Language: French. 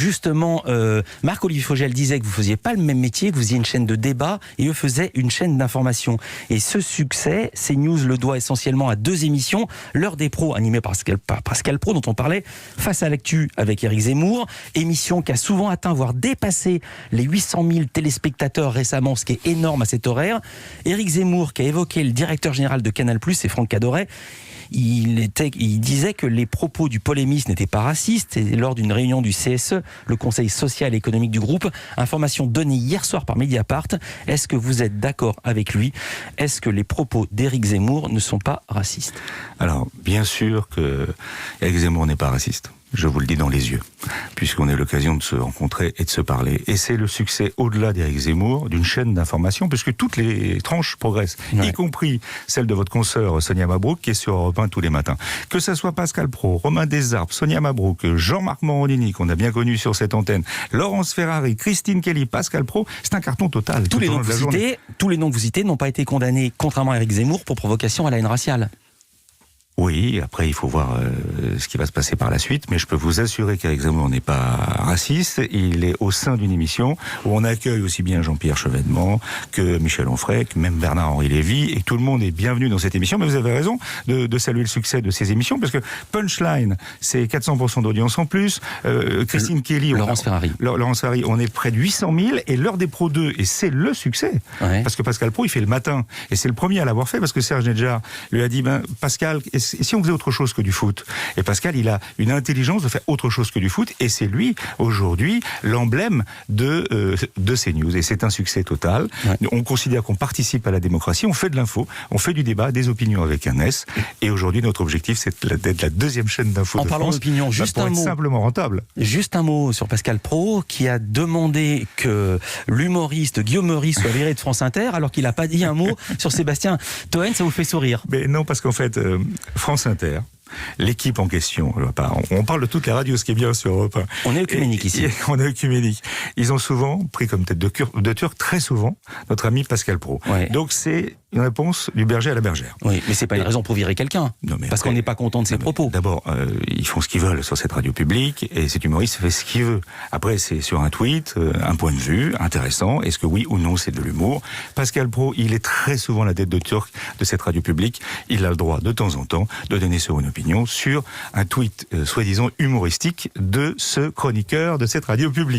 justement, Marc-Olivier Fogel disait que vous faisiez pas le même métier, que vous faisiez une chaîne de débat et eux faisaient une chaîne d'information. Et ce succès, CNews le doit essentiellement à 2 émissions. L'heure des pros, animée par Pascal Praud, dont on parlait, Face à l'actu avec Éric Zemmour, émission qui a souvent atteint, voire dépassé les 800 000 téléspectateurs récemment, ce qui est énorme à cet horaire. Éric Zemmour, qui a évoqué le directeur général de Canal+, c'est Franck Cadoret, il disait que les propos du polémiste n'étaient pas racistes. Et lors d'une réunion du CSE, le Conseil social et économique du groupe, information donnée hier soir par Mediapart. Est-ce que vous êtes d'accord avec lui? Est-ce que les propos d'Éric Zemmour ne sont pas racistes? Alors, bien sûr que Éric Zemmour n'est pas raciste. Je vous le dis dans les yeux, puisqu'on a eu l'occasion de se rencontrer et de se parler. Et c'est le succès, au-delà d'Éric Zemmour, d'une chaîne d'information, puisque toutes les tranches progressent, y compris celle de votre consoeur Sonia Mabrouk, qui est sur Europe 1 tous les matins. Que ça soit Pascal Praud, Romain Desarpes, Sonia Mabrouk, Jean-Marc Morandini, qu'on a bien connu sur cette antenne, Laurence Ferrari, Christine Kelly, Pascal Praud, c'est un carton total. Tous les noms que vous citez n'ont pas été condamnés, contrairement à Éric Zemmour, pour provocation à la haine raciale. Oui, après il faut voir ce qui va se passer par la suite, mais je peux vous assurer qu'Éric Zemmour n'est pas raciste. Il est au sein d'une émission où on accueille aussi bien Jean-Pierre Chevènement que Michel Onfray, que même Bernard-Henri Lévy, et tout le monde est bienvenu dans cette émission. Mais vous avez raison de saluer le succès de ces émissions, parce que Punchline, c'est 400% d'audience en plus. Christine Kelly, Laurence Ferrari, on est près de 800 000, et l'heure des Pros 2, et c'est le succès. Ouais. Parce que Pascal Praud, il fait le matin, et c'est le premier à l'avoir fait, parce que Serge Nedjar lui a dit, Pascal, et si on faisait autre chose que du foot? Et Pascal, il a une intelligence de faire autre chose que du foot, et c'est lui, aujourd'hui, l'emblème de CNews. Et c'est un succès total. Ouais. On considère qu'on participe à la démocratie, on fait de l'info, on fait du débat, des opinions avec un S. Et aujourd'hui, notre objectif, c'est d'être la 2e chaîne d'info de France. En parlant d'opinion, juste un mot. Simplement rentable. Juste un mot sur Pascal Praud, qui a demandé que l'humoriste Guillaume Meurice soit viré de France Inter, alors qu'il n'a pas dit un mot sur Sébastien Toen. Ça vous fait sourire? Mais non, parce qu'en fait, France Inter, l'équipe en question, on parle de toutes les radios, ce qui est bien sur Europe 1. On est œcuménique ici. On est œcuménique. Ils ont souvent pris comme tête de turc, très souvent, notre ami Pascal Praud. Ouais. Donc c'est une réponse du berger à la bergère. Oui, mais c'est pas une raison pour virer quelqu'un. Parce qu'on n'est pas content de ses propos. D'abord, ils font ce qu'ils veulent sur cette radio publique, et cet humoriste fait ce qu'il veut. Après, c'est sur un tweet, un point de vue intéressant. Est-ce que oui ou non c'est de l'humour? Pascal Praud, il est très souvent la tête de turc de cette radio publique. Il a le droit, de temps en temps, de donner sur une opinion sur un tweet soi-disant humoristique de ce chroniqueur de cette radio publique.